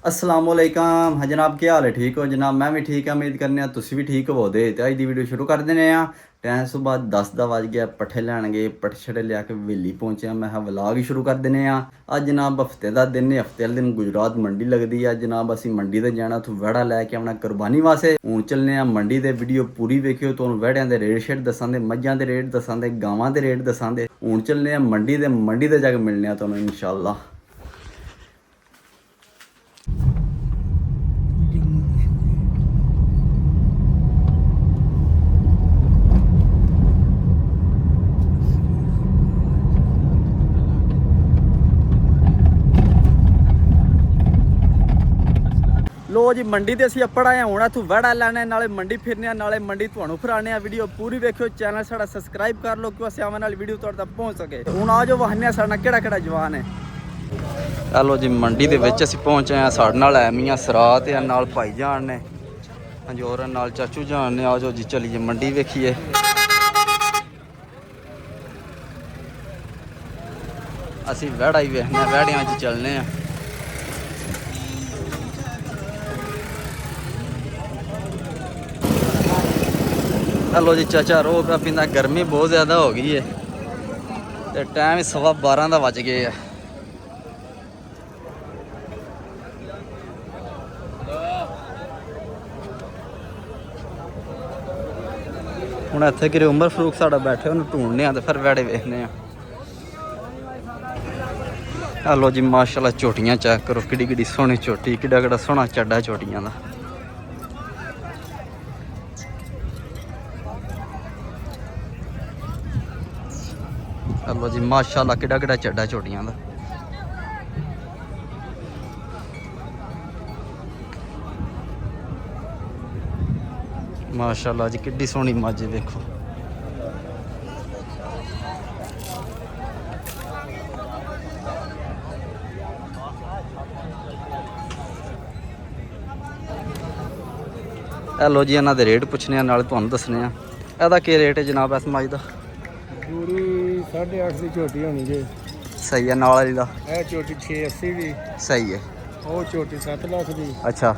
अस्सलाम वालेकुम। हाँ जनाब, क्या हाल है? ठीक हो जनाब? मैं भी ठीक है, उम्मीद करने तुसी भी ठीक होवोगे। तो अज की वीडियो शुरू कर देने आ। टाइम सुबह 10 का बज गया, पट्ठे लैन गए, पट्ठे छड़े लिया के वेली पहुंचे। मैं व्लॉग ही शुरू कर देने आ। अज जनाब हफ्ते का दिन है, हफ्ते वाले दिन गुजरात मंडी लगती है। जनाब असी मंडी ते जाना, उत्थों वड़ा लैके आना कुरबानी वास्ते। हूँ चलने मंडी ते वीडियो पूरी वेखियो, तो वड़ियां के रेट शेट दसा दे, मझां के रेट दसा दे, गावां के रेट दसा दे। हूँ चलने मंडी ते जाके मिलने तुहानूं इंशाअल्लाह। लो जी मंडी ते असीं अपड़ आए हुण इत्थों वड़ा लैने, नाले मंडी फिरने, नाले मंडी तुहानूं फिराने। वीडियो पूरी वेखियो, चैनल साडा सबसक्राइब कर लो क्यों असीं आने वाली वीडियो तुहाडे तक पहुंच सके। हुण आ जाओ वहने साडा केड़ा जवान है। हेलो जी, मंडी दे विच असीं पहुंचे हैं। साडे नाल है मियां सरात है, नाल भाई जान ने, हंजोर नाल चाचू जान ने। आ जाओ जी चलिए मंडी वेखिए। असीं वड़ा ही वेखने, वड़ियां च चलने आ। हेलो जी चाचा रो पिया पींदा, गर्मी बहुत ज़्यादा हो गई है तो टाइम 12:15 का बज गए है। हूँ इत्थे कि उमर फरूक साढ़ा बैठे, उन्हें ढूंढने तो फिर वैड़े वेखने। हेलो जी माशाल्लाह, झोटियाँ चेक करो, कि सोहनी झोटी, कि सोहना चड्डा झोटियां का। हेलो जी माशाल्लाह, कि चड्डा झोटियां का। माशाल्लाह जी कि सोहनी मझ देखो। हेलो जी, इन्हों के रेट पुछने नाले तुहानूं दसने आ। ਇਹਦਾ ਕੀ रेट है जनाब इस मझ का? पूरी 8.5 की झोटी होनी जी। सही है। नाल वाली दा ਇਹ ਝੋਟੀ 680 ਦੀ, सही है। ਉਹ ਝੋਟੀ 7 ਲੱਖ ਦੀ, अच्छा,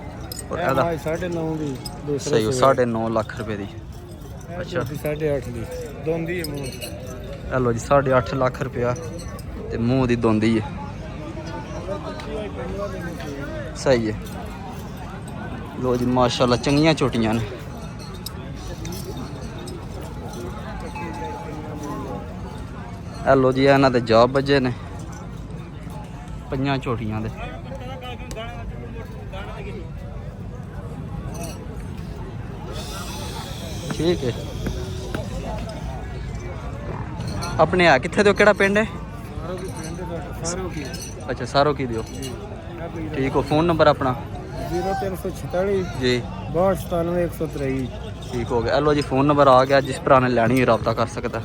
और ਇਹ ਇਹਦਾ ਮਾਈ 9.5 ਦੀ ਦੂਸਰੇ सही हो ਸੂਏ। 9.5 लाख रुपए की। ਇਹ अच्छा, ਝੋਟੀ 8.5 ਦੀ ਦੋਂਦੀ ਹੈ ਮੂੰਹ। हेलो जी 8.5 लाख रुपया ते मूँह दी दोंदी है। सही है। लो जी माशाल्लाह, चंगियां झोटियां ने। हेलो जी, इन्हां दे जॉब बजे ने 5 झोटियां दे। ठीक है। अपने है कित्थे दो, केड़ा पिंड है? अच्छा सारो की दियो। ठीक हो। फ़ोन नंबर अपना? 0346 जी 62 193। ठीक हो गया। हेलो जी फ़ोन नंबर आ गया, जिस भरा ने लैनी हो रब्ता कर सकता।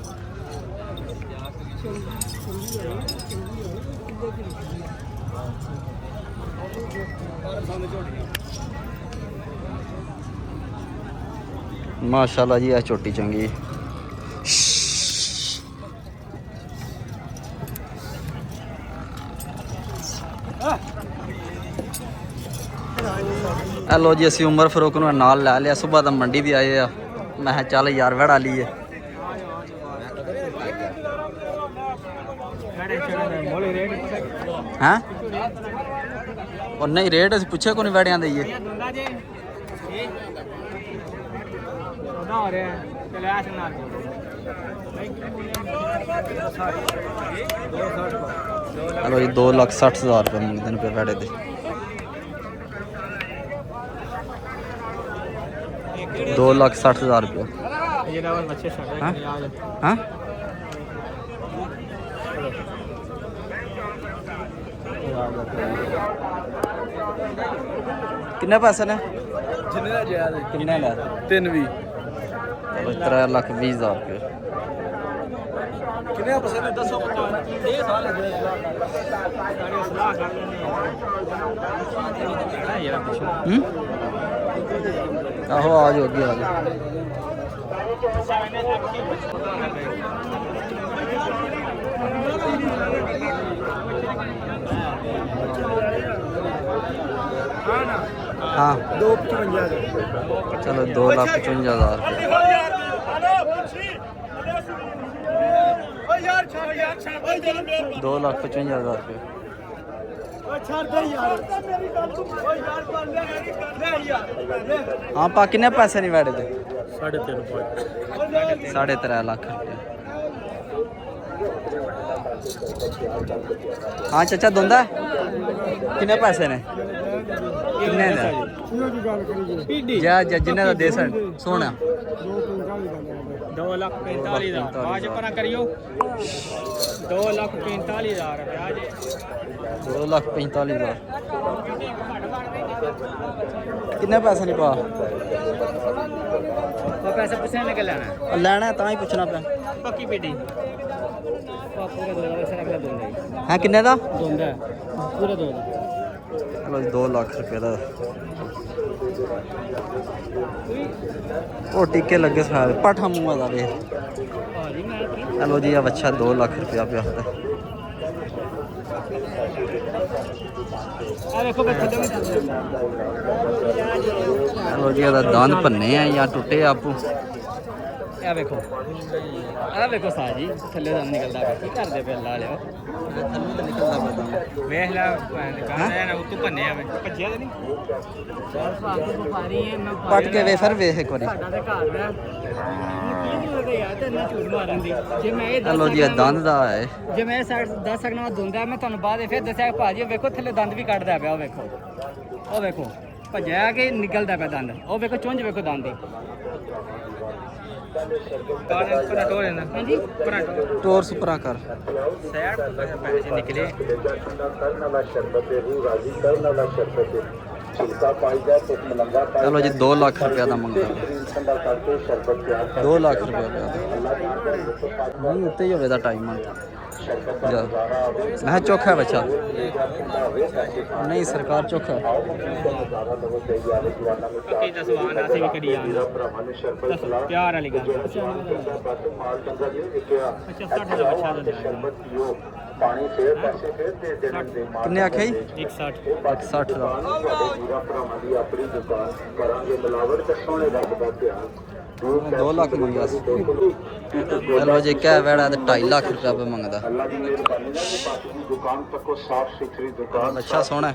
माशाल्लाह जी, यह छोटी चंगी। हेलो जी, असी उमर फरूक नूं नाल लै लिया। सुबह तो मंडी भी आए आ, मैं चल यार वड़ा लीए। हैं और नहीं रेट असीं पुछे को नहीं, वड़ियां दईए। हेलो जी 2,60,000 रुपये मंगते हैं पे वड़े दे। 2,60,000 रुपये। हाँ किन्ने पैसे ने? किन्ने लै? 3 भी 3,20,000 रुपये। किन्ने पैसे ने दसो। आहो आ जाओ, अगे आ जाओ। हाँ 255 चलो 2,55,000 रुपये 2,55,000 रुपये हाँ पा किन्ने पैसे नहीं बैठे थे 3.5 लाख रुपये हाँ चाचा दोंदा किन्ने पैसे ने किन्ने दा जा जा जिन्ने दा दे सोना 2,45,000 आज पर करियो 2,45,000 आज 2,45,000 किन्ने पैसे नहीं पा वो पैसे पूछने लगे लेना लेना है तां ही पूछना पे पक्की पीटी पूरे 2 लाख से अगला दूंगा है किन्ने दा दूंगा पूरे 2 लाख चलो 2 लाख रुपये दा ਉਹ ਟਿੱਕੇ ਲੱਗੇ ਸਾਰੇ ਪਾਠਾ ਮੂੰਹਾਂ ਦਾ ਵੇ ਚਲੋ ਜੀ ਆ ਬੱਚਾ 2 ਲੱਖ ਰੁਪਇਆ ਪਿਆ ਹੁੰਦਾ ਆ ਵੇਖੋ ਬੱਚੇ ਦੇ ਚਲੋ ਜੀ ਇਹਦਾ ਦੰਦ ਭੰਨੇ ਆ ਜਾਂ ਟੁੱਟੇ ਆਪੂ ਆ ਵੇਖੋ ਸਾਜੀ ਥੱਲੇ ਦਾ ਨਿਕਲਦਾ ਵੇ ਕੀ ਕਰਦੇ ਪਏ ਲਾ ਲਿਓ ਥੱਲੇ ਤਾਂ ਨਿਕਲਦਾ ਪਤਾ ਵੇਖ ਲੈ ਕਹਿੰਦਾ ਨਾ ਉੱਤੋਂ ਭੰਨੇ ਆਵੇ ਭੱਜਿਆ ਤੇ ਨਹੀਂ ਯਾਰ ਭਾਗ ਵਪਾਰੀ ਹੈ ਮੈਂ ਪੱਟ ਕੇ ਵੇ ਫਿਰ ਵੇਖ ਇੱਕ ਵਾਰੀ ਸਾਡਾ ਤੇ ਘਰ ਦਾ ਕੀ ਲੱਗਦਾ ਯਾਰ ਤੇ ਨਾ ਝੂਠ ਮਾਰਨ ਦੀ ਜੇ ਮੈਂ ਇਹ ਚਲੋ ਜੀ ਇਹ ਦੰਦ ਦਾ ਹੈ ਜੇ ਮੈਂ ਸਾਈਡ 10 ਸਕਣਾ ਦੁੰਦਾ ਮੈਂ ਤੁਹਾਨੂੰ ਬਾਅਦ ਫਿਰ ਦੱਸਿਆ ਕਿ ਭਾਜੀ ਵੇਖੋ ਥੱਲੇ ਦੰਦ ਵੀ ਕੱਢਦਾ ਪਿਆ ਉਹ ਵੇਖੋ ਭੱਜਿਆ ਕਿ ਨਿਕਲਦਾ ਪਿਆ ਦੰਦ ਉਹ ਵੇਖੋ ਚੁੰਝ ਵੇਖੋ ਦੰਦ ਦੀ ਹਾਂਜੀ ਟੋਰ ਸੁਪਰਾ ਕਰ ਸਾਈਡ ਤੋਂ ਪੈਸੇ ਨਿਕਲੇ ਚਲੋ ਜੀ 2 ਲੱਖ ਰੁਪਇਆ ਦਾ ਮੰਗਦਾ 2 ਲੱਖ ਰੁਪਇਆ ਪਿਆ ਨਹੀਂ ਉੱਤੇ ਹੀ ਹੋਵੇ ਦਾ ਟਾਈਮ ਆ ਮੈਂ ਚੋਖਾ ਬੱਚਾ ਨਹੀਂ ਸਰਕਾਰ ਚੋਖਾ ਪੱਕੀ ਦਸਵਾਨ ਆਸੇ ਵੀ ਕਰੀ ਆਂਦਾ ਪਿਆਰ ਵਾਲੀ ਗੱਲ ਅੱਛਾ 60 ਦਾ ਬੱਚਾ ਦਾ ਪਾਣੀ ਫੇਰ ਪਾਸੇ ਫੇਰ ਦੇ ਦੇਣ ਦੇ ਕਿੰਨੇ ਆਖਿਆ ਜੀ 160 160 ਦਾ ਭਰਾਵਾਂ ਦੀ ਆਪਣੀ ਦੁਕਾਨ ਕਰਾਂਗੇ ਮਿਲਾਵਟ ਤੇ ਸੋਹਣੇ ਰੱਬ ਦਾ ਧਿਆਨ 2 ਲੱਖ ਮੰਗਿਆ ਸੀ ਚਲੋ ਜੀ ਕਹਿ ਵੜਾ ਤੇ 2.5 ਲੱਖ ਰੁਪਇਆ ਪੇ ਮੰਗਦਾ ਅੱਲਾ ਦੀ ਮਿਹਰਬਾਨੀ ਨਾਲ ਬਾਕੀ ਦੀ ਦੁਕਾਨ ਤੱਕੋ ਸਾਫ ਸੁਥਰੀ ਦੁਕਾਨ ਅੱਛਾ ਸੋਹਣਾ ਹੈ।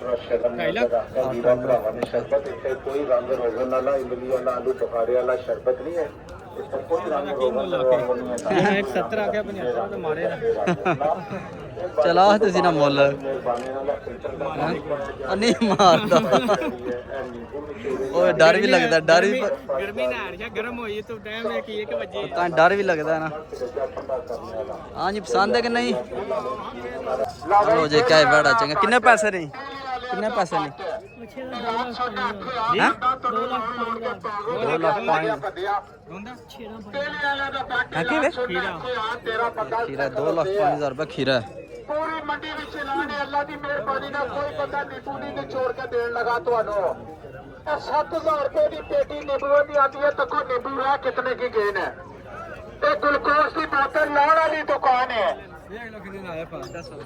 ਵੀਰਾ ਭਰਾਵਾਂ ਨੇ ਸ਼ਰਬਤ ਇੱਥੇ ਕੋਈ ਰੰਗ ਰੋਗਨ ਵਾਲਾ ਇਮਲੀ ਵਾਲਾ ਆਲੂ ਬੁਖਾਰੇ ਵਾਲਾ ਸ਼ਰਬਤ ਨਹੀਂ ਹੈ ਇਸ ਤੇ ਕੋਈ ਰੰਗ ਰੋਗਨ ਵਾਲਾ ਨਹੀਂ ਹੈ ਮੈਂ 170 ਆ ਗਿਆ 75 ਤੇ ਮਾਰੇ ਦਾ ਚਲਾ ਤੁਸੀਂ ਨਾ ਮੁੱਲ ਨਹੀਂ ਮਾਰਦਾ ਓਏ ਡਰ ਵੀ ਲੱਗਦਾ ਡਰ ਵੀ ਗਰਮੀ ਨਾ ਆ ਰਹੀ ਗਰਮ ਹੋਈ ਤੂੰ ਟਾਈਮ ਹੈ ਕਿ 1 ਵਜੇ ਤਾਂ ਡਰ ਵੀ ਲੱਗਦਾ ਨਾ ਹਾਂਜੀ ਪਸੰਦ ਹੈ ਕਿ ਨਹੀਂ ਚਲੋ ਜੇ ਕਿਆ ਬੜਾ ਚੰਗਾ ਕਿੰਨੇ ਪੈਸੇ ਨੇ ਕਿੰਨੇ ਪੈਸੇ ਨੇ ਹੈਂ 2 ਲੱਖ ਪਾਣੀ ਹੈ ਕਿਵੇਂ ਖੀਰਾ 2,05,000 ਰੁਪਏ ਖੀਰਾ ਪੂਰੀ ਮੰਡੀ ਵਿੱਚ ਐਲਾਨ ਹੈ ਅੱਲਾ ਦੀ ਮਿਹਰਬਾਨੀ ਨਾਲ ਕੋਈ ਬੰਦਾ ਨਿੰਬੂ ਨਹੀਂ ਨਿਚੋੜ ਕੇ ਦੇਣ ਲਗਾ ਤੁਹਾਨੂੰ ਇਹ 7000 ਰੁਪਏ ਦੀ ਪੇਟੀ ਨਿੰਬੂਆਂ ਦੀ ਆਉਂਦੀ ਹੈ ਤੱਕੋ ਨਿੰਬੂ ਹੈ ਕਿਤਨੇ ਕੀ ਗਏ ਨੇ ਇਹ ਗਲੂਕੋਜ਼ ਦੀ ਬੋਤਲ ਲਾਉਣ ਵਾਲੀ ਦੁਕਾਨ ਹੈ ਦੇਖ ਲੋ ਕਿੰਨੇ ਆਇਆ ਪਾ ਦੱਸੋ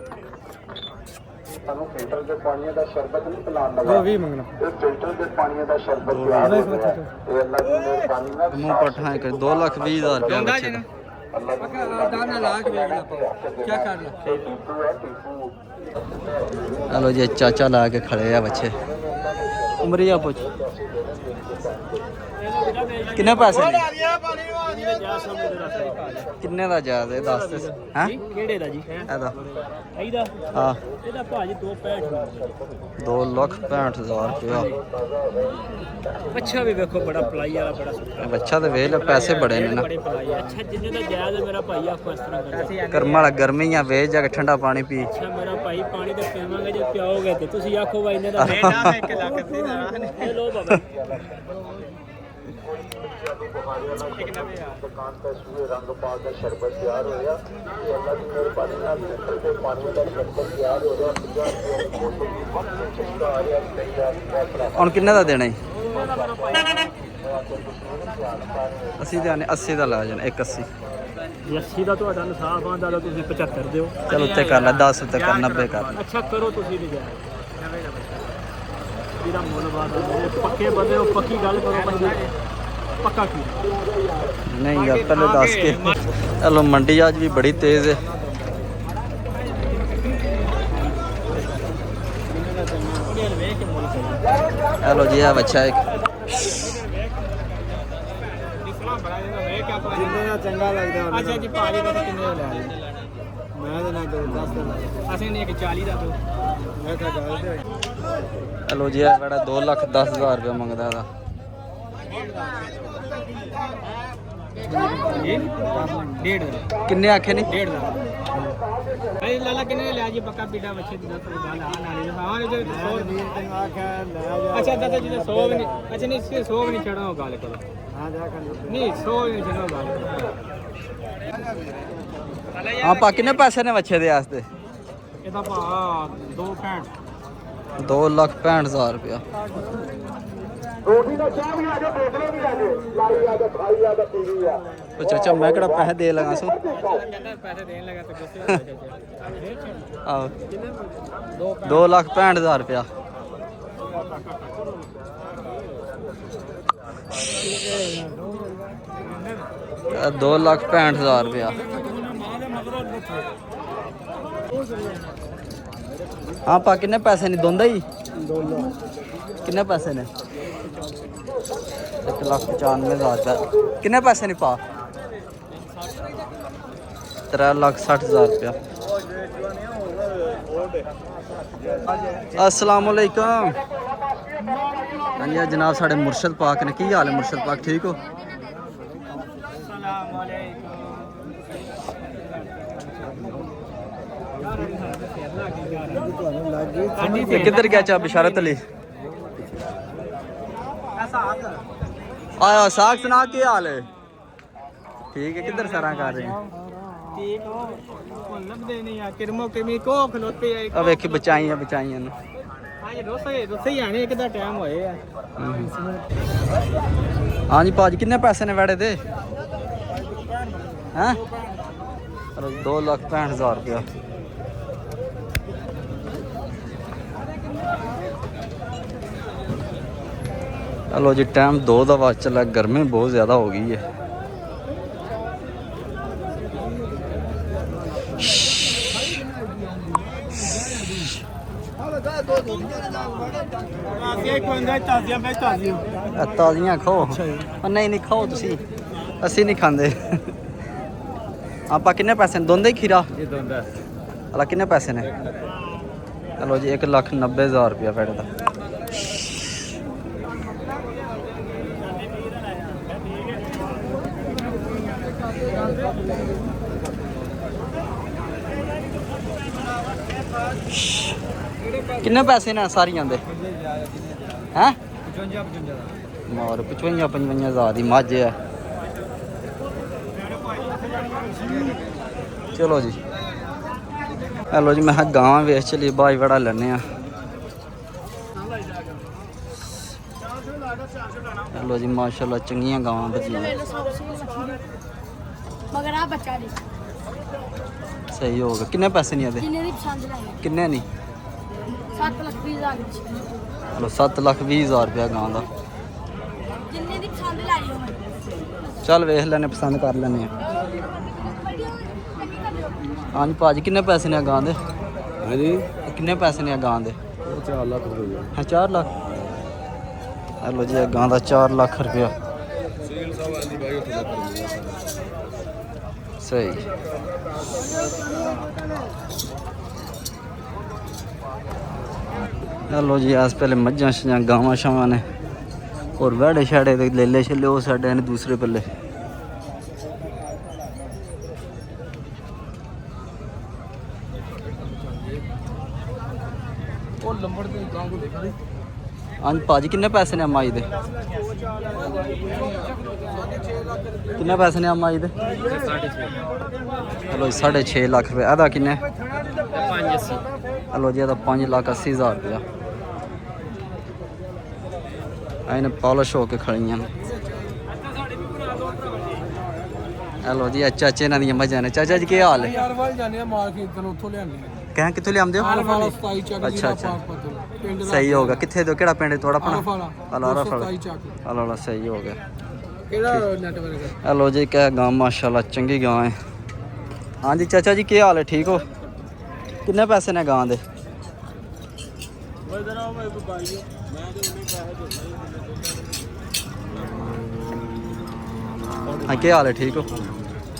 ਸਾਨੂੰ ਫਿਲਟਰ ਦੇ ਪਾਣੀ ਦਾ ਸ਼ਰਬਤ ਨਹੀਂ ਪਿਲਾਉਣ ਲਗਾ ਉਹ ਵੀ ਮੰਗਣਾ ਇਹ ਫਿਲਟਰ ਦੇ ਪਾਣੀ ਦਾ ਸ਼ਰਬਤ ਤਿਆਰ ਹੋ ਗਿਆ ਹੈ। ਇਹ ਅੱਲਾ ਦੀ ਮਿਹਰਬਾਨੀ ਨਾਲ ਮੂੰਹ ਪਠਾਂ ਕਰ 2,20,000 ਰੁਪਏ ਹੁੰਦਾ ਬੱਚੇ ਜੀ ਦਾ ਨਾ ਅੱਲਾ ਦੀ ਦਾਣਾ ਲਾ ਕੇ ਵੇਖ ਲਾ ਕੀ ਕਰਨਾ ਟੀਪੂ ਹੈ ਟੀਪੂ ਚਲੋ ਜੀ ਚਾਚਾ ਲਾ ਕੇ ਖੜੇ ਆ ਬੱਚੇ ਉਮਰੀਆ ਪੁੱਛ ਕਿੰਨੇ ਪੈਸੇ ਨੇ ਕਿੰਨੇ ਦਾ ਜਾਇਜ਼ ਇਹ ਦੱਸ ਦੇ ਹੈ ਕਿਹੜੇ ਦਾ ਜੀ ਇਹਦਾ ਇਹਦਾ ਹਾਂ ਇਹਦਾ ਭਾਜੀ 265 2,65,000 ਰੁਪਇਆ ਅੱਛਾ ਵੀ ਵੇਖੋ ਬੜਾ ਪਲਾਈ ਵਾਲਾ ਬੜਾ ਸੁੱਕਾ ਇਹ ਬੱਚਾ ਤੇ ਵੇਖ ਲੈ ਪੈਸੇ ਬੜੇ ਨੇ ਨਾ ਬੜੇ ਪਲਾਈ ਅੱਛਾ ਜਿੰਨੇ ਦਾ ਜਾਇਜ਼ ਹੈ ਮੇਰਾ ਭਾਈ ਆਖੋ ਇਸ ਤਰ੍ਹਾਂ ਕਰਦਾ ਕਰਮ ਵਾਲਾ ਗਰਮੀਆਂ ਵੇਚ ਜਾ ਕੇ ਠੰਡਾ ਪਾਣੀ ਪੀ ਅੱਛਾ ਮੇਰਾ ਭਾਈ ਪਾਣੀ ਤੇ ਪੀਵਾਂਗੇ ਜੇ ਪਿਆਓਗੇ ਤੇ ਤੁਸੀਂ ਆਖੋ ਵਾ ਇਹਨੇ ਦਾ ਮੈਂ 1 ਲੱਖ ਦੀ ਨਾ ਇਹ ਲੋ ਬਾਬਾ ਦੁਕਾਨ ਤੇ ਸੂਏ ਰੰਗ ਪਾ ਕੇ ਸ਼ਰਬਤ ਤਿਆਰ ਹੋ ਗਿਆ ਇਹ ਅੱਲਾ ਦੀ ਮਿਹਰਬਾਨੀ ਨਾਲ ਫਿਲਟਰ ਦੇ ਪਾਣੀ ਦਾ ਸ਼ਰਬਤ ਤਿਆਰ ਹੋ ਗਿਆ 50 ਆ ਰਿਹਾ ਹੁਣ ਕਿੰਨੇ ਦਾ ਦੇਣਾ ਜੀ ਅਸੀਂ ਤੇ ਆਨੇ 80 ਦਾ ਲਾ ਜਾਣਾ 180 80 ਦਾ ਤੁਹਾਡਾ ਇਨਸਾਫ ਆਂਦਾ ਤਾਂ ਤੁਸੀਂ 75 ਦਿਓ ਚਲ ਉੱਤੇ ਕਰ ਲੈ 10 ਉੱਤੇ ਕਰ 90 ਕਰ ਲੈ ਅੱਛਾ ਕਰੋ ਤੁਸੀਂ ਵੀ ਜਾ ਇਹਦਾ ਮੁੱਲ ਬਾਤ ਪੱਕੇ ਬੰਦੇ ਹੋ ਪੱਕੀ ਗੱਲ ਕਰੋ ਭਾਈ ਪੱਕਾ ਕੀ नहीं यार पहले दस के चलो मंडी आज भी बड़ी तेज है हेलो जी है बच्चा एक ਜਿੰਨੇ ਦਾ ਚੰਗਾ ਲੱਗਦਾ ਅੱਛਾ ਜੀ ਭਾਜੀ ਦਾ ਕਿੰਨੇ ਦਾ ਲੈ ਮੈਂ ਤਾਂ ਨਾ 10 ਦਾ ਅਸੀਂ ਨਹੀਂ ਕਿ 40 ਦਾ ਦੋ ਮੈਂ ਤਾਂ ਗੱਲ ਤੇ हेलो जी है बड़ा 2,10,000 रुपया मंगता था ਡੇਢ ਦਾ किन्ने आखे नहीं ਡੇਢ ਦਾ ਅਰੇ ਲਾਲਾ ਕਿੰਨੇ ਲਿਆ ਜੀ ਪੱਕਾ ਪੀੜਾ ਬੱਚੇ ਦੀ 10 ਦਾ ਲਾ ਨਾਲੇ ਦੇ ਹਾਂ ਜੇ 100 ਤੈਨੂੰ ਆਖਿਆ ਲੈ ਜਾ ਅੱਛਾ ਦਾਦਾ ਜੀ 100 ਵੀ ਨਹੀਂ ਅੱਛਾ ਨਹੀਂ 100 ਵੀ ਨਹੀਂ ਛੱਡਣਾ ਗੱਲ ਕਰੋ ਹਾਂ ਜਾ ਕਰ ਨਹੀਂ 100 ਵੀ ਨਹੀਂ ਛੱਡਣਾ ਗੱਲ हाँ पा किन्ने पैसे ने बच्चे दे आस्ते ਇਹਦਾ ਭਾ 2.65 2,65,000 रुपया ਰੋਟੀ ਦਾ ਚਾਹ ਵੀ ਆ ਜਾ ਬੋਤਲਾਂ ਵੀ ਆ ਜਾ ਲਾਈ ਆ ਜਾ ਖਾਈ ਆ ਜਾ ਪੀਣੀ ਆ तो चाचा मैं कड़ा पैसे दे लगा सो ਕਹਿੰਦਾ ਪੈਸੇ ਦੇਣ ਲੱਗਾ ਤਾਂ ਗੁੱਸੇ ਹੋ ਗਿਆ आओ 2,65,000 रुपया 2,65,000 रुपया हाँ पा किन्ने पैसे नहीं दोंदा ही किन्ने पैसे ने 1,95,000 रुपया किन्ने पैसे नहीं पा 3,60,000 रुपया अस्सलाम वालेकुम हाँ जी जनाब साढ़े मुर्शद पाक ने की हाल है मुर्शद पाक ठीक हो ये किधर गया चा बिशारत अली आया साग सुना क्या हाल है ठीक है किधर सरा कर रहे हैं ਠੀਕ ਹੋ ਲੱਭਦੇ ਨਹੀਂ ਆ ਕਿਰਮੋ ਕਿਮੀ ਕੋ ਖਲੋਤੇ ਆ अब वेखी बचाइयां बचाइयां ਹਾਂ ਇਹ ਰੋਸੇ ਹੀ ਆਣੇ ਇੱਕ ਦਾ ਟਾਈਮ ਹੋਏ ਆ हाँ जी भाजी किन्ने पैसे ने वैड़े दे हैं 2,65,000 रुपया चलो जी टाइम 2 का बाद चला गर्मी बहुत ज़्यादा हो गई है ताजियां खाओ नहीं नहीं खाओ तुसी असी नहीं खाते आप किन्ने पैसे ने दोंदे ही खीरा अला किन्ने पैसे ने चलो जी 1,90,000 रुपया पैड़े का किन्ने पैसे ने सारियां दे हैं 55,000 की मझ है चलो जी हेलो जी मैं गांव वेच चलिए बाई बड़ा लेने हेलो जी माशाल्लाह चंगियां गावां बच्चियां मगर आप बचा ली सही होगा किन्ने पैसे नहीं आते जिन्हें भी पसंद लाए किन्ने नहीं 7,20,000 चलो 7,20,000 रुपया गांव का जिन्हें भी पसंद लाई हो चल वेख लेने पसंद कर लेने हाँ जी भाजी किन्ने पैसे ने गां दे हाँ जी किन्ने पैसे ने गां दे 4 लाख रुपये हाँ 4 लाख हेलो जी गां का 4 लाख रुपया सही हेलो जी अस पहले मझां छां गावां शावां ने और वैड़े शैड़े ते लेले छले वो साडे ने दूसरे पल्ले हाँ भाजी किन्ने पैसे ने अम्मा जी दे किन्ने पैसे ने अम्मा जी दे हेलो 6.5 लाख रुपये अदा किन्ने 580 हेलो जी अदा 5,80,000 रुपया इन्हें पॉलिश होके खड़ियां हेलो जी चाचे इन्हां दियां मझां ने चाचा जी क्या हाल है ਯਾਰ ਵੱਲ ਜਾਂਦੇ ਆ ਮਾਰਕੀਟ ਤੋਂ ਉੱਥੋਂ ਲਿਆਂਦੇ कहें कितों लिया ਆ 27 ਚੱਕ अच्छा अच्छा ਸਹੀ ਹੋ ਗਿਆ। ਕਿੱਥੇ ਤੋਂ ਕਿਹੜਾ ਪਿੰਡ ਤੁਹਾਡਾ ਆਪਣਾ? ਆਰਫ ਅਲਾਰਾ ਫਲ 27 ਚੱਕ ਅਲਾਰਾ ਸਹੀ ਹੋ ਗਿਆ। ਕਿਹੜਾ ਨੈਟਵਰਕ ਹੈ? ਹੈਲੋ ਜੀ ਕਹਿ ਗਾਂ ਮਾਸ਼ਾਅੱਲਾ ਚੰਗੀ ਗਾਂ ਹੈ। ਹਾਂਜੀ ਚਾਚਾ ਜੀ ਕੀ ਹਾਲ ਹੈ? ਠੀਕ ਹੋ? ਕਿੰਨੇ ਪੈਸੇ ਨੇ ਗਾਂ ਦੇ? ਹਾਂ ਕੀ ਹਾਲ ਹੈ? ਠੀਕ ਹੋ?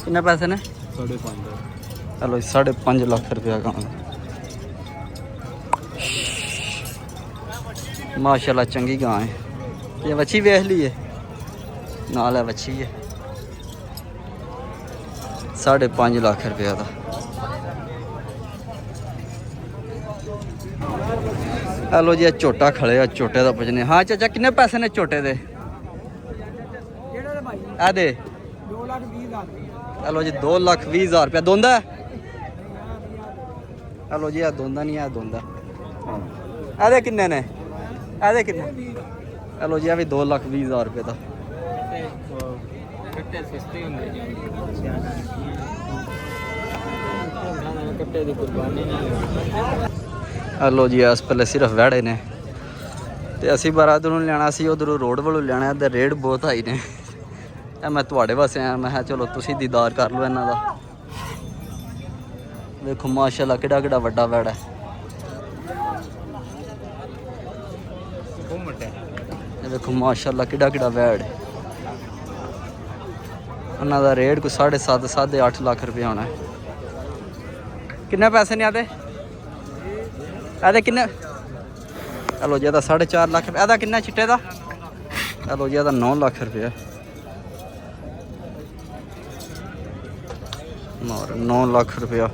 ਕਿੰਨੇ ਪੈਸੇ ਨੇ? 5.5 ਚਲੋ 5.5 ਲੱਖ ਰੁਪਇਆ ਗਾਂ ਦਾ। ਮਾਸ਼ਾਅੱਲਾ ਚੰਗੀ ਗਾਂ ਹੈ। ਇਹ ਵੱਛੀ ਵੇਖ ਲਈਏ ਨਾਲ ਹੈ ਵੱਛੀ ਹੈ। 5.5 ਲੱਖ ਰੁਪਇਆ ਦਾ। ਹੈਲੋ ਜੀ ਇਹ ਝੋਟਾ ਖੜਿਆ, ਝੋਟੇ ਦਾ ਪੁੱਛਨੇ। ਹਾਂ ਚਾਚਾ ਕਿੰਨੇ ਪੈਸੇ ਨੇ ਝੋਟੇ ਦੇ? ਕਿਹੜਾ ਦੇ ਭਾਈ? ਆ ਦੇ 2,20,000 ਹੈਲੋ ਜੀ 2,20,000 ਰੁਪਇਆ ਦੋਂਦਾ। ਹੈਲੋ ਜੀ ਇਹ ਦੋਂਦਾ ਨਹੀਂ, ਇਹ ਦੋਂਦਾ। ਇਹਦੇ ਕਿੰਨੇ ਨੇ? ਇਹਦੇ ਕਿੰਨੇ? ਹੈਲੋ ਜੀ ਇਹ ਵੀ 2,20,000 ਰੁਪਏ ਦਾ। ਕੱਟੇ ਸਸਤੇ ਹੁੰਦੇ ਜੀ। ਕੱਟੇ ਦੀ ਕੁਰਬਾਨੀ ਨਹੀਂ। ਹੈਲੋ ਜੀ ਇਸ ਪਹਿਲੇ ਸਿਰਫ ਵਹਿੜੇ ਨੇ ਤੇ ਅਸੀਂ ਬਾਰਾਦਰ ਨੂੰ ਲੈਣਾ ਸੀ, ਉਧਰੋਂ ਰੋਡ ਵੱਲੋਂ ਲੈਣਾ ਤੇ ਰੇਟ ਬਹੁਤ ਹਾਈ ਨੇ। ਇਹ ਮੈਂ ਤੁਹਾਡੇ ਵਾਸਤੇ ਆਇਆ, ਮੈਂ ਕਿਹਾ ਚਲੋ ਤੁਸੀਂ ਦੀਦਾਰ ਕਰ ਲਓ ਇਹਨਾਂ ਦਾ। ਵੇਖੋ ਮਾਸ਼ਾਅੱਲਾ ਕਿਹੜਾ ਕਿਹੜਾ ਵੱਡਾ ਵਹਿੜਾ ਹੈ। ਇਹ ਵੇਖੋ ਮਾਸ਼ਾਅੱਲਾ ਕਿਹੜਾ ਕਿਹੜਾ ਵਹਿੜ ਹੈ। ਉਹਨਾਂ ਦਾ ਰੇਟ ਕੋਈ 7.5 8.5 ਲੱਖ ਰੁਪਏ ਹੋਣਾ ਹੈ। ਕਿੰਨੇ ਪੈਸੇ ਨੇ ਆਦੇ? ਇਹਦੇ ਕਿੰਨੇ? ਹੈਲੋ ਜੀ ਇਹਦਾ 4.5 ਲੱਖ ਰੁਪਏ। ਇਹਦਾ ਕਿੰਨਾ ਚਿੱਟੇ ਦਾ? ਹੈਲੋ ਜੀ ਇਹਦਾ 9 ਲੱਖ ਰੁਪਏ। 9 ਲੱਖ ਰੁਪਇਆ।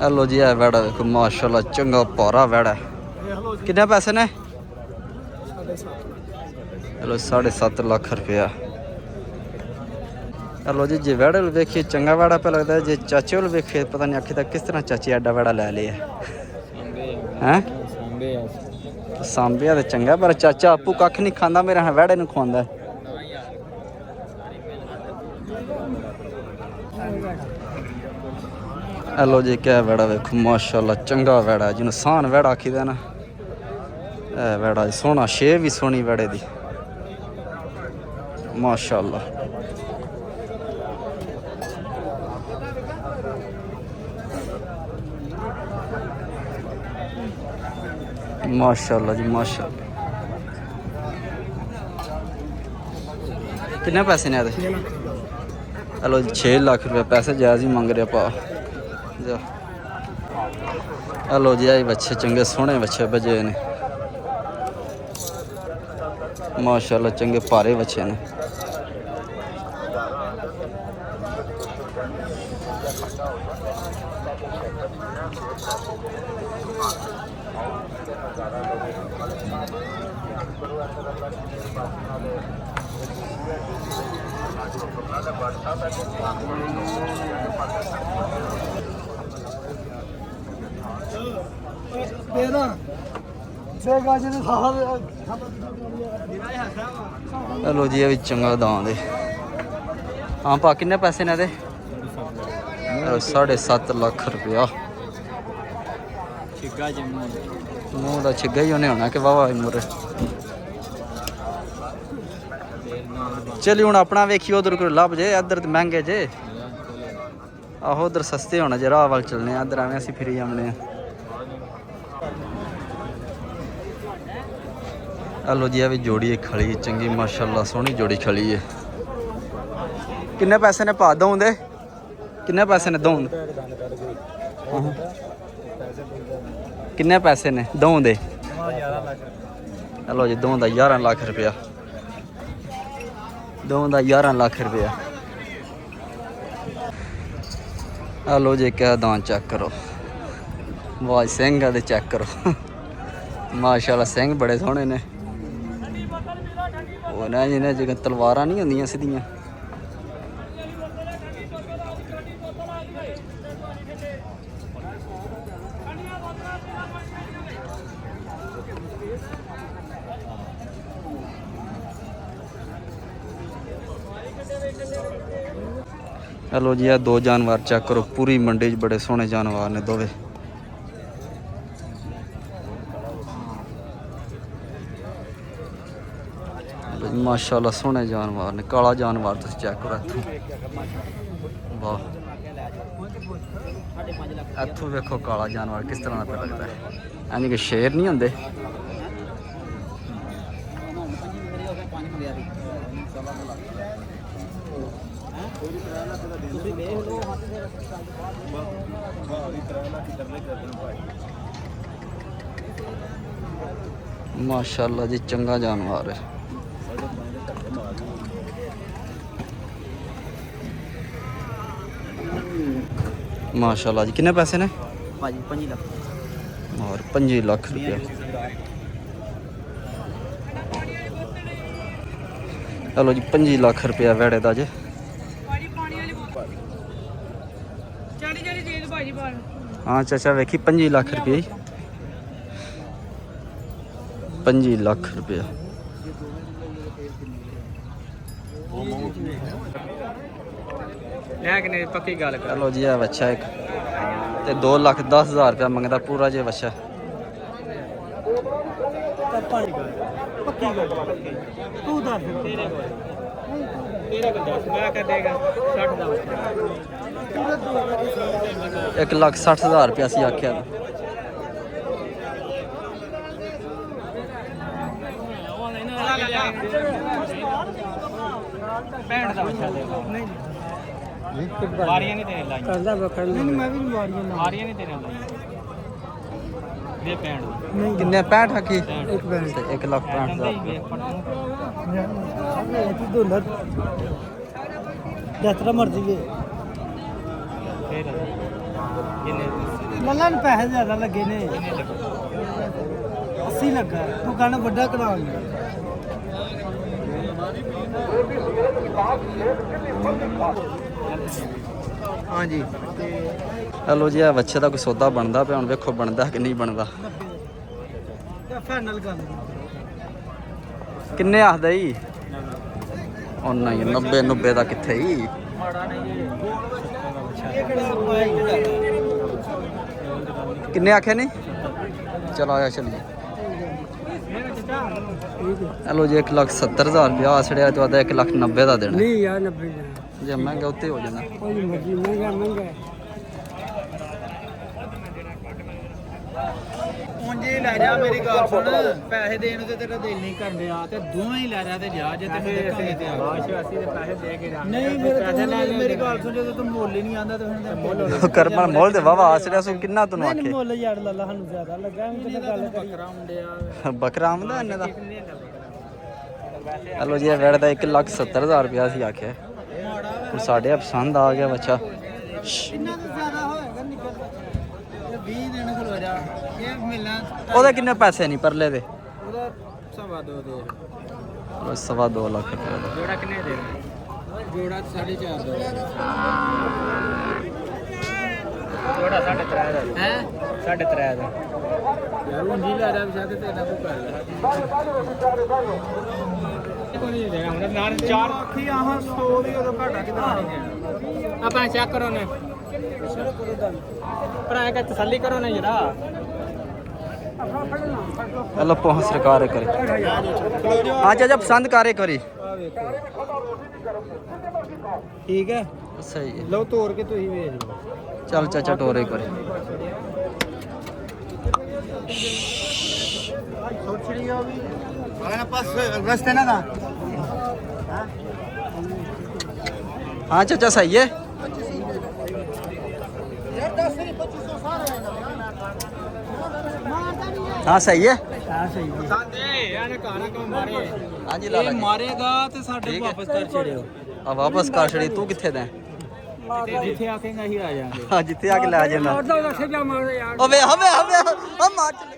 ਹੈਲੋ ਜੀ ਇਹ ਵੜਾ ਵੇਖੋ ਮਾਸ਼ਾਅੱਲਾ ਚੰਗਾ ਭਾਰਾ ਵੜਾ। ਕਿੰਨੇ ਪੈਸੇ ਨੇ? ਹੈਲੋ 7.5 ਲੱਖ ਰੁਪਇਆ। ਹੈਲੋ ਜੀ ਜੇ ਵੜਾ ਵੇਖੀਏ ਚੰਗਾ ਵੜਾ ਪਿਆ ਲੱਗਦਾ, ਜੇ ਚਾਚੇ ਵੱਲ ਵੇਖੀਏ ਪਤਾ ਨਹੀਂ ਆਖੀ ਤਾਂ ਕਿਸ ਤਰ੍ਹਾਂ ਚਾਚੇ ਐਡਾ ਵੜਾ ਲੈ ਲਿਆ ਹੈ। ਸਾਂਭਿਆ ਤਾਂ ਚੰਗਾ ਪਰ ਚਾਚਾ ਆਪੂ ਕੱਖ ਨਹੀਂ ਖਾਂਦਾ, ਮੇਰਾ ਵੜੇ ਨੂੰ ਖਵਾਉਂਦਾ। ਹੈਲੋ ਜੀ ਕਿਆ ਵੜਾ ਵੇਖੋ ਮਾਸ਼ਾਅੱਲਾ ਚੰਗਾ ਵੜਾ, ਜਿਹਨੂੰ ਸਾਨ ਵੜਾ ਆਖੀਦਾ ਨਾ। ਇਹ ਵੜਾ ਸੋਹਣਾ, ਸ਼ੇਪ ਵੀ ਸੋਹਣੀ ਵੜੇ ਦੀ ਮਾਸ਼ਾਅੱਲਾ। ਮਾਸ਼ਾਅੱਲਾ ਜੀ ਮਾਸ਼ਾਅੱਲਾ। ਕਿੰਨੇ ਪੈਸੇ ਨੇ ਇਹਦੇ? ਹੈਲੋ 6 ਲੱਖ ਰੁਪਏ। ਪੈਸੇ ਜਾਇਜ਼ ਹੀ ਮੰਗ ਰਿਹਾ ਪਾ। ਹੈਲੋ ਜੀ ਆਹ ਬੱਚੇ ਚੰਗੇ ਸੋਹਣੇ ਬੱਚੇ ਬਜੇ ਨੇ ਮਾਸ਼ਾਅੱਲਾ, ਚੰਗੇ ਭਾਰੇ ਬੱਚੇ ਨੇ। ਹੈਲੋ ਜੀ ਇਹ ਵੀ ਚੰਗਾ ਦਾਂ ਦੇ। ਹਾਂ ਪਾ ਕਿੰਨੇ ਪੈਸੇ ਨੇ ਇਹਦੇ? 7.5 ਲੱਖ ਰੁਪਇਆ। ਛਿੱਗਾ ਜੰਮੂ ਮੂੰਹ ਦਾ ਛਿੱਗਾ ਹੀ ਉਹਨੇ ਹੋਣਾ ਕਿ ਵਾਵਾ ਮੁਰ। ਚਲੀ ਹੁਣ ਆਪਣਾ ਵੇਖੀ, ਉਧਰ ਕੋਈ ਲੱਭ ਜੇ, ਇੱਧਰ ਤੇ ਮਹਿੰਗੇ ਜੇ। ਆਹੋ ਉਧਰ ਸਸਤੇ ਹੋਣਾ ਜੇ, ਰਾਹ ਵੱਲ ਚੱਲਣੇ ਆ, ਇੱਧਰ ਐਵੇਂ ਅਸੀਂ ਫਿਰੀ ਜਾਂਦੇ ਆ। ਹੈਲੋ ਜੀ ਇਹ ਵੀ ਜੋੜੀ ਖੜੀ ਚੰਗੀ ਮਾਸ਼ਾਅੱਲਾ, ਸੋਹਣੀ ਜੋੜੀ ਖੜੀ ਹੈ। ਕਿੰਨੇ ਪੈਸੇ ਨੇ ਪਾ ਦਊਂ ਦੇ? ਕਿੰਨੇ ਪੈਸੇ ਨੇ ਦਊਂ? ਕਿੰਨੇ ਪੈਸੇ ਨੇ ਦਊਂ ਦੇ? ਹੈਲੋ ਜੀ ਦਊਂ ਦਾ 11 ਲੱਖ ਰੁਪਇਆ। ਦਊਂ ਦਾ 11 ਲੱਖ ਰੁਪਇਆ। ਹੈਲੋ ਜੀ ਕਿਆ ਦਾਂ ਚੈੱਕ ਕਰੋ। ਵਾਹ ਸਿੰਘ ਆ ਦੇ ਚੈੱਕ ਕਰੋ ਮਾਸ਼ਾਅੱਲਾ, ਸਿੰਘ ਬੜੇ ਸੋਹਣੇ ਨੇ। ਉਹ ਨਾ ਜਿਹਨੇ ਜਿਵੇਂ ਤਲਵਾਰਾਂ ਨਹੀਂ ਹੁੰਦੀਆਂ ਸਿੱਧੀਆਂ। हेलो जी, ਇਹ ਦੋ ਜਾਨਵਰ ਚੈੱਕ ਕਰੋ, ਪੂਰੀ ਮੰਡੀ 'ਚ ਬੜੇ ਸੋਹਣੇ ਜਾਨਵਰ ਨੇ ਦੋਵੇਂ। ਮਾਸ਼ਾਅੱਲਾ ਸੋਹਣੇ ਜਾਨਵਰ ਨੇ। ਕਾਲਾ ਜਾਨਵਰ ਤੁਸੀਂ ਚੈੱਕ ਕਰੋ ਇੱਥੋਂ, ਵਾਹ। ਇੱਥੋਂ ਵੇਖੋ ਕਾਲਾ ਜਾਨਵਰ ਕਿਸ ਤਰ੍ਹਾਂ ਦਾ ਲੱਗਦਾ ਹੈ, ਯਾਨੀ ਕਿ ਸ਼ੇਰ ਨਹੀਂ ਹੁੰਦੇ। माशाल्लाह जी, चंगा जानवर है। माशाल्लाह जी, कितने पैसे ने ਭਾਜੀ 5 ਲੱਖ और 5 लाख रुपया। चलो जी, 5 लाख रुपया वेड़े दा जे। हाँ चाचा वेखी 5 लाख रुपये, 5 लाख रुपया। पक्की गल कर चलो जी, है बच्चा एक ते 2,10,000 रुपया मंगता पूरा जे बच्चा। पक्की गल तू दस तेरे को दस मैं कर देगा 60 दा 1,60,000 रुपया सी आख्या। पैंट दा बच्चा दे नहीं वारियां नहीं तेरे लाई करदा बकड़ नहीं मैं भी वारियां नहीं तेरे लाई दे पैंट नहीं किन्ने 65 आखी? 1,65,000 ਜਿਆਦਾ ਮਰਜ਼ੀ ਹੈ फिर किन्ने ਲੱਲਾ ਨੂੰ ਪੈਸੇ ਜ਼ਿਆਦਾ ਲੱਗੇ ਨੇ 80 ਲੱਗਾ ਤੂੰ ਕਹਿੰਦਾ ਵੱਡਾ ਕਰਾ ਲਈ हाँ जी। हेलो जी, है बच्चे का कोई सौदा बनता पे, हुण वेखो बनता कि नहीं बनता। ਫਾਈਨਲ ਕਰ किन्ने आखदा जी? ओ नहीं, 90 दा कित्थे जी? किन्ने आखे नहीं? चलो आया चलिए। हेलो जी, 1,70,000 रुपया आसड़िया तो 1,90,000 का देना। ਨਹੀਂ ਯਾਰ 90 जे महंगा उत्ते हो जाना। ਕੋਈ ਮਰਜ਼ੀ ਮਹਿੰਗਾ ਮਹਿੰਗਾ ਉਂਝ ਹੀ ਲੈ ਜਾ, ਮੇਰੀ ਗੱਲ ਸੁਣ, ਪੈਸੇ ਦੇਣ ਤੇ ਤੇਰਾ ਦਿਲ ਨਹੀਂ ਕਰਦੇ ਆ ਤੇ ਦੋਵੇਂ ਹੀ ਲੈ ਜਾ ਤੇ ਜਾ, ਜੇ ਤੈਨੂੰ ਦੇਖਾਂਗੇ ਤੇ ਆ ਅਸੀਂ ਤੇ ਪੈਸੇ ਦੇ ਕੇ ਨਹੀਂ ਮੇਰੇ ਪੈਸੇ ਲੈ ਲੈ। ਮੇਰੀ ਗੱਲ ਸੁਣ, ਜਦੋਂ ਤੂੰ ਮੁੱਲ ਹੀ ਨਹੀਂ ਆਂਦਾ ਤੇ ਫਿਰ ਮੁੱਲ करमन मोल दे वावा आसड़िया सो किन्ना तन्नू ਨਹੀਂ आखे? ਮੁੱਲ ਯਾਰ ਲੱਲਾ ਸਾਨੂੰ ਜ਼ਿਆਦਾ ਲੱਗਾ ਐਵੇਂ ਕਿਤੇ ਗੱਲ ਕਰੀ ਬੱਕਰਾ ਮੁੰਡਿਆ बकरा आमदा इन्ने दा। हेलो जी, वेड़ दा 1,70,000 रुपया सी आखे। ਹੁਣ ਸਾਡੇ ਪਸੰਦ ਆ ਗਿਆ ਬੱਚਾ। ਇੰਨਾ ਤਾਂ ਜ਼ਿਆਦਾ ਹੋਏਗਾ ਨਿਕਲ 20 ਦਿਨ ਖਲੋ ਜਾ, ਇਹ ਮਿਲਣਾ ਉਹਦੇ ਕਿੰਨੇ ਪੈਸੇ ਨਹੀਂ ਪਰਲੇ ਦੇ? ਉਹਦਾ 2.5 ਦੇ 2.25 ਲੱਖ ਰੁਪਏ ਦਾ। ਜੋੜਾ ਕਿੰਨੇ ਦੇ ਜੋੜਾ 4.5 ਦਾ ਜੋੜਾ 3.5 ਦਾ ਹੈ 3.5 ਦਾ ਯਾਰ ਉਂਝ ਹੀ ਲੈ ਜਾ ਵਿਚਾਰ ਤੇ ਤੇਰਾ ਕੋ ਕਰ ਲੈ ਕੋਈ ਨਹੀਂ ਦੇਗਾ ਹੁਣ ਨਾਲ 4 ਆਖੀ ਆਹ 100 ਵੀ ਉਦੋਂ ਘਾਟਾ ਕਿਦਾਂ ਨਹੀਂ ਦੇਣਾ ਆਪਾਂ ਚੈੱਕ ਕਰੋ ਨੇ ਭਰਾ ਇੱਕ ਤਸੱਲੀ ਕਰੋ ਨੇ ਜਰਾ हेलो पहुंच सरकार करे। हाँ चाचा पसंद करे करी। ਠੀਕ ਹੈ सही है। ਲਓ ਤੋੜ ਕੇ ਤੁਸੀਂ ਵੇਚ ਲਓ चल चाचा टोरे करे। ਰਸਤੇ ਨਾ ਦਾ हाँ चाचा सही है। हाँ सही है। ਹਾਂ ਸਹੀ ਹੈ ਸਾਡੇ ਇਹਨੇ ਕਾਣਾ ਕਿਉਂ ਮਾਰੇ हाँ जी लाला जी। ਮਾਰੇਗਾ ਤੇ ਸਾਡੇ ਠੀਕ ਹੈ। ਵਾਪਸ ਕਰ ਛੜਿਓ अब वापस कर छड़ी तू किथे दे? ਜਿੱਥੇ ਆਖੇਗਾ ਹੀ ਆ ਜਾਾਂਗੇ हाँ जिथे आके ले जाना। ਉਹਦਾ ਵਸੇ ਜਾ ਮਾਰ ਯਾਰ ओवे हवे हवे हम मार चले।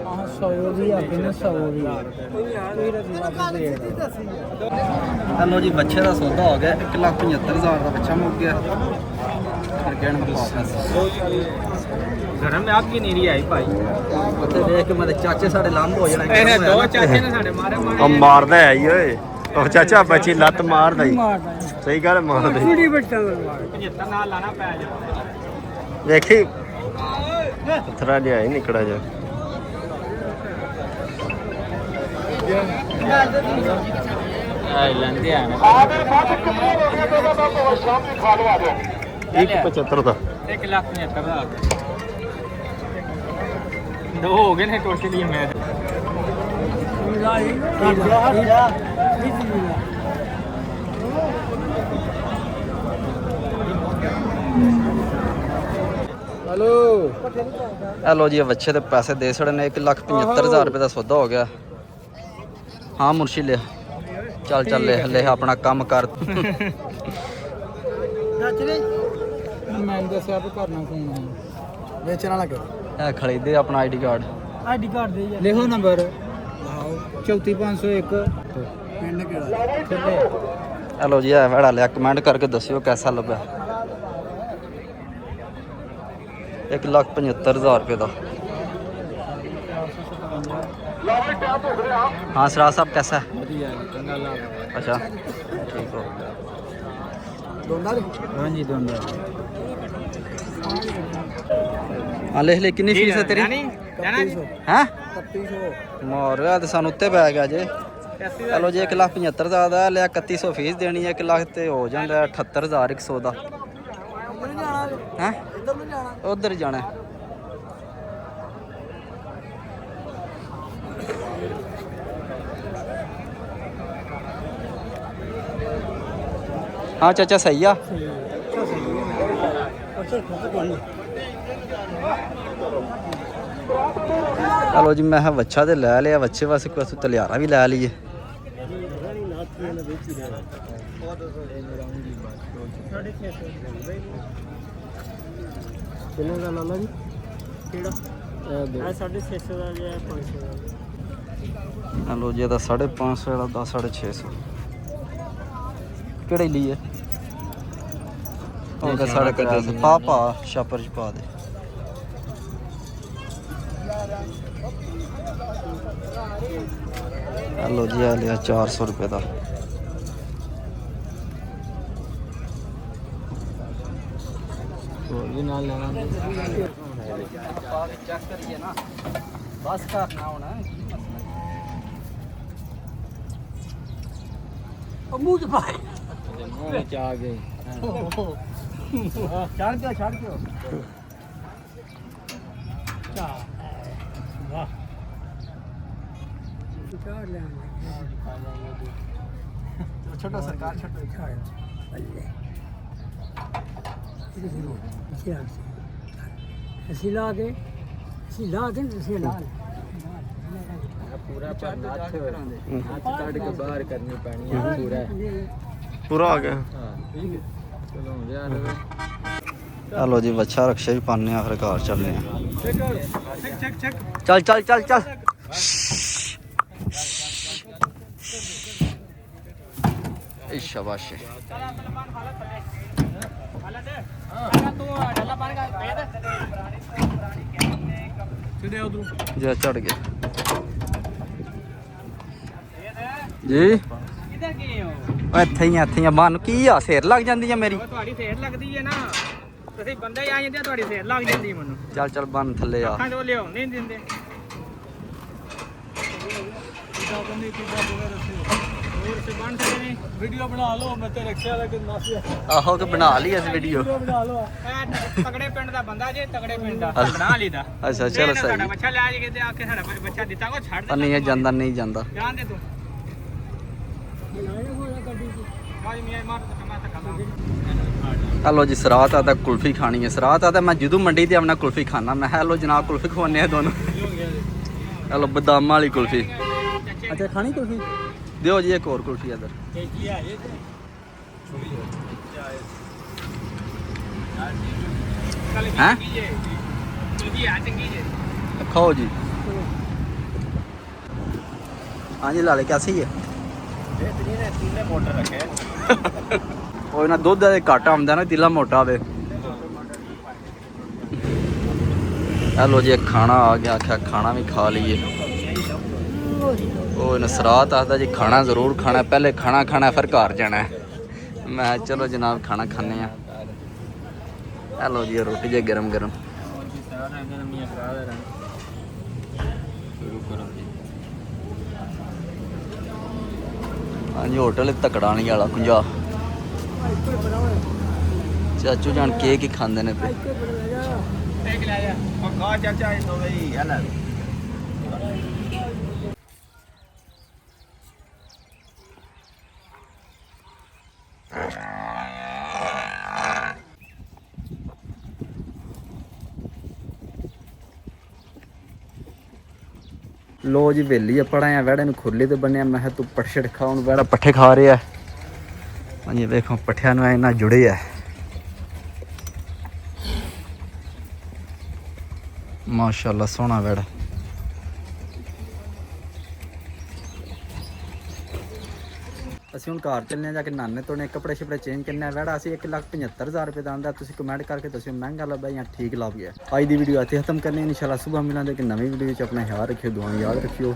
ਆਹ 100 ਦੀ ਆ ਕਿੰਨੇ 100 ਦੀ हेलो जी, बच्चे का सौदा हो गया। 1,75,000 का बच्चा मुक गया। फिर कहने में घर में आपकी नीरी आई भाई ਉੱਥੇ ਦੇਖ ਕੇ ਮੇਰੇ ਚਾਚੇ ਸਾਡੇ ਲੰਬ ਹੋ ਜਾਣਾ ਇਹ ਦੋ ਚਾਚੇ ਨੇ ਸਾਡੇ ਮਾਰੇ ਉਹ ਮਾਰਦਾ ਹੈ ਈ ਓਏ ਉਹ ਚਾਚਾ ਬੱਚੀ ਲੱਤ ਮਾਰਦਾ ਹੀ ਮਾਰਦਾ ਸਹੀ ਗੱਲ ਮਾਰਦਾ ਈ। ਕੁੜੀ ਬੱਚਾ ਮਾਰਦਾ 75 ਨਾਲ ਲਾਣਾ ਪੈ ਜਾ ਵੇਖੀ ਪੱਥਰਾ ਜਿਹਾ ਹੀ ਨਿਕੜਾ ਜਾ ਆਈ ਲੰਦੇ ਆ ਆਦੇ ਬਾਅਦ ਕਿੰਨੇ ਹੋ ਗਏ ਤੇ ਮੈਂ ਤੁਹਾਨੂੰ ਸ਼ਾਮ ਦੀ ਖਾ ਲਵਾ ਦਿਓ 175 ਦਾ 1,75,000 ਦਾ ਦੋ ਹੋ ਗਏ ਨੇ ਟੋਟਲੀ ਮੈਂ ਇਹ ਲੋ ਜੀ ਇਹ ਵੱਛੇ ਦੇ ਪੈਸੇ ਦੇ ਛੜੇ ਨੇ 1,75,000 ਰੁਪਏ ਦਾ ਸੌਦਾ ਹੋ ਗਿਆ ਹਾਂ ਮੁਰਸ਼ੀ ਲਿਆ ਚੱਲ ਚੱਲ ਲੈ ਲੈ ਆਪਣਾ ਕੰਮ ਕਰ ਮੈਂ ਦੱਸਿਆ ਵੀ ਕਰਨਾ ਫੋਨ ਵੇਚਣ ਲੱਗੇ ਇਹ ਖਰੀਦੇ ਆਪਣਾ ਆਈਡੀ ਕਾਰਡ ਆਈਡੀ ਕਾਰਡ ਦੇ ਲਿਖੋ ਨੰਬਰ 34501 ਪਿੰਡ ਕਿਹੜਾ ਇਹ ਲੋ ਜੀ ਇਹ ਵੜਾ ਲਿਆ ਕਮੈਂਟ ਕਰਕੇ ਦੱਸਿਓ ਕੈਸਾ ਲੱਗਾ 1,75,000 ਰੁਪਏ ਦਾ हाँ सराज साहब कैसा है अच्छा ठीक हो हाँ जी दोनों हाँ लिख ले कितनी फीस है तेरी ਜਾਣੀ ਜਾਣਾ ਜੀ हैं 3100 मोर यार सानू उत्ते पै गया जे चलो जी 1,75,000 ਦਾ ਲਿਆ 3100 ਫੀਸ ਦੇਣੀ ਹੈ 1 ਲੱਖ ਤੇ ਹੋ ਜਾਂਦਾ 78,100 ਦਾ ਹੈ इधर में जाना ਉਧਰ ਜਾਣਾ ਹੈ। हाँ चाचा सही आ चलो जी मैं वच्छा तो लै लिया वच्छे वास्ते कुछ तलियारा भी लै लीए कितने का लाला जी केड़ा 650 ਦਾ ਜਾਂ 500 ਦਾ चलो जी 550 वाला 650 ਕਿਹੜੇ ਲਈ ਹੈ ਉਹ ਕਾ ਸਾਡਾ ਕਰਾ ਦੇ ਪਾ ਛਾਪਰ ਚ ਪਾ ਦੇ ਲੋ ਜੀ ਆ ਲਿਆ 400 ਰੁਪਏ ਦਾ ਹੋਰ ਵੀ ਨਾਲ ਲੈਣਾ ਚੈੱਕ ਕਰੀਏ ਨਾ ਬਸ ਕਰਨਾ ਹੋਣਾ ਮੂੰਹ ਚ ਪਾਏ ਮੂੰਹ ਵਿੱਚ ਆ ਗਏ ਛੱਡ ਦਿਓ ਵਾਹ ਚਾਰ ਲੈ ਛੋਟਾ ਸਰਕਾਰ ਛੋਟਾ ਅਸੀਂ ਲਾ ਕੇ ਅਸੀਂ ਲਾ ਪੂਰਾ ਪਰ ਹੱਥ ਕੱਢ ਕੇ ਬਾਹਰ ਕਰਨੀ ਪੈਣੀ ਹੈ ਪੂਰਾ ਪੂਰਾ ਆ ਗਿਆ ਚਲੋ ਯਾਰ ਚਲੋ ਜੀ ਬੱਚਾ ਰਕਸ਼ੇ ਵੀ ਪਾਣੇ ਆ ਫਿਰ ਘਰ ਚੱਲਦੇ ਆ ਚੱਕ ਚੱਲ ਇਹ ਸ਼ਾਬਾਸ਼ ਜਾ ਚੜ ਗਿਆ ਜੀ ਕਿੱਧਰ ਗਏ ਹੋ ਇੱਥੇ ਹੀ ਮਨ ਕੀ ਆ ਸਿਰ ਲੱਗ ਜਾਂਦੀ ਆ ਮੇਰੀ ਤੁਹਾਡੀ ਸੇਰ ਲੱਗਦੀ ਹੈ ਨਾ ਤੁਸੀਂ ਬੰਦੇ ਆ ਜਾਂਦੇ ਤੁਹਾਡੀ ਸੇਰ ਲੱਗ ਜਾਂਦੀ ਮੈਨੂੰ ਚੱਲ ਬੰਨ ਥੱਲੇ ਆ ਅੱਖਾਂ ਤੋਂ ਲਿਆਉਣ ਨਹੀਂ ਦਿੰਦੇ ਵੀਡੀਓ ਬਣਾ ਲਓ ਮੈਂ ਤੇ ਰਕਸ਼ਾ ਦਾ ਕਿੰਨਾ ਸੀ ਆਹੋ ਕਿ ਬਣਾ ਲਈ ਇਸ ਵੀਡੀਓ ਬਣਾ ਲਓ ਇਹ ਤਗੜੇ ਪਿੰਡ ਦਾ ਬੰਦਾ ਜੇ ਤਗੜੇ ਪਿੰਡ ਦਾ ਬਣਾ ਲਈਦਾ ਅੱਛਾ ਚਲੋ ਸਾਡਾ ਸਹੀ ਬੱਚਾ ਲਿਆ ਜੀ ਤੇ ਆ ਕੇ ਸਾਡਾ ਬੱਚਾ ਦਿੱਤਾ ਕੋ ਛੱਡ ਦੇ ਨਹੀਂ ਜਾਂਦਾ ਜਾਣ ਦੇ ਤੂੰ ਮਾਰੀ ਮੀਆਂ ਮਾਰ ਤਾਂ ਕਮਾ हेलो जी सरात आता कुल्फी खानी है सरात आता मैं जदू मंडी ते अपना कुल्फी खाना मैं हेलो जनाब कुल्फी खवाने दोनों हेलो बादाम वाली कुल्फी अच्छा खानी कुल्फी दियो जी एक और कुल्फी इधर हैं खाओ जी हाँ जी लाले कैसी है मोटर रखे ਉਹ ਨਾ ਦੁੱਧ ਦੇ ਘੱਟ ਆਉਂਦਾ ਨਾ ਦਿਲਾ ਮੋਟਾ ਵੇ ਲੋ ਜੀ ਖਾਣਾ ਆ ਗਿਆ, ਆਖਿਆ ਖਾਣਾ ਵੀ ਖਾ ਲਈਏ। ਉਹ ਨਸਰਾਤ ਆਖਦਾ ਜੀ ਖਾਣਾ ਜ਼ਰੂਰ ਖਾਣਾ, ਪਹਿਲੇ ਖਾਣਾ ਖਾਣਾ ਫਿਰ ਘਰ ਜਾਣਾ। ਮੈਂ ਚਲੋ ਜਨਾਬ ਖਾਣਾ ਖਾਣੇ ਆ। ਲੋ ਜੀ ਰੋਟੀ ਜੇ ਗਰਮ ਗਰਮ ਹਾਂਜੀ। ਹੋਟਲ ਤਕੜਾਣੀ ਵਾਲਾ 50 ਚਾਚੂ ਜਾਣ ਕੇਕ ਹੀ ਖਾਂਦੇ ਨੇ ਪਏ। ਚਾਚਾ ਇਹ ਬਈ ਹਲਾ ਲੋ ਜੀ ਵੇਲੀ ਆ ਪੜਾਇਆ ਵੈੜੇ ਨੂੰ ਖੁਰਲੀ ਤੇ ਬੰਨਿਆ। ਮੈਂ ਕਿਹਾ ਤੂੰ ਪੱਠੇ ਖਾ, ਹੁਣ ਵੈੜਾ ਪੱਠੇ ਖਾ ਰਿਹਾ। ਹਾਂਜੀ ਵੇਖੋ ਪੱਠਿਆਂ ਨੂੰ ਇੰਨਾ ਜੁੜੇ ਆ ਮਾਸ਼ਾਅੱਲਾ, ਸੋਹਣਾ ਵੈੜਾ। ਅਸੀਂ ਹੁਣ ਘਰ ਚੱਲਨੇ ਆ, ਜਾ ਕੇ ਨਾਨੇ ਤੋਨੇ ਕੱਪੜੇ ਸ਼ਪੜੇ ਚੇਂਜ ਕਰਨੇ ਆ। ਵੈੜਾ ਅਸੀਂ 1,75,000 ਰੁਪਏ ਦਾ ਆਂਦਾ। ਤੁਸੀਂ ਕਮੈਂਟ ਕਰਕੇ ਦੱਸਿਓ ਮਹਿੰਗਾ ਲੱਭਿਆ ਜਾਂ ਠੀਕ ਲੱਭ ਗਿਆ। ਅੱਜ ਦੀ ਵੀਡੀਓ ਇੱਥੇ ਖਤਮ ਕਰਨੀ। ਇਨਸ਼ਾਅੱਲਾ ਸੁਬਹ ਮਿਲਾਂਗੇ ਕਿ ਨਵੀਂ ਵੀਡੀਓ ਵਿੱਚ। ਆਪਣਾ ਖਿਆਲ ਰੱਖਿਓ, ਦੁਆਵਾਂ ਯਾਦ ਰੱਖਿਓ।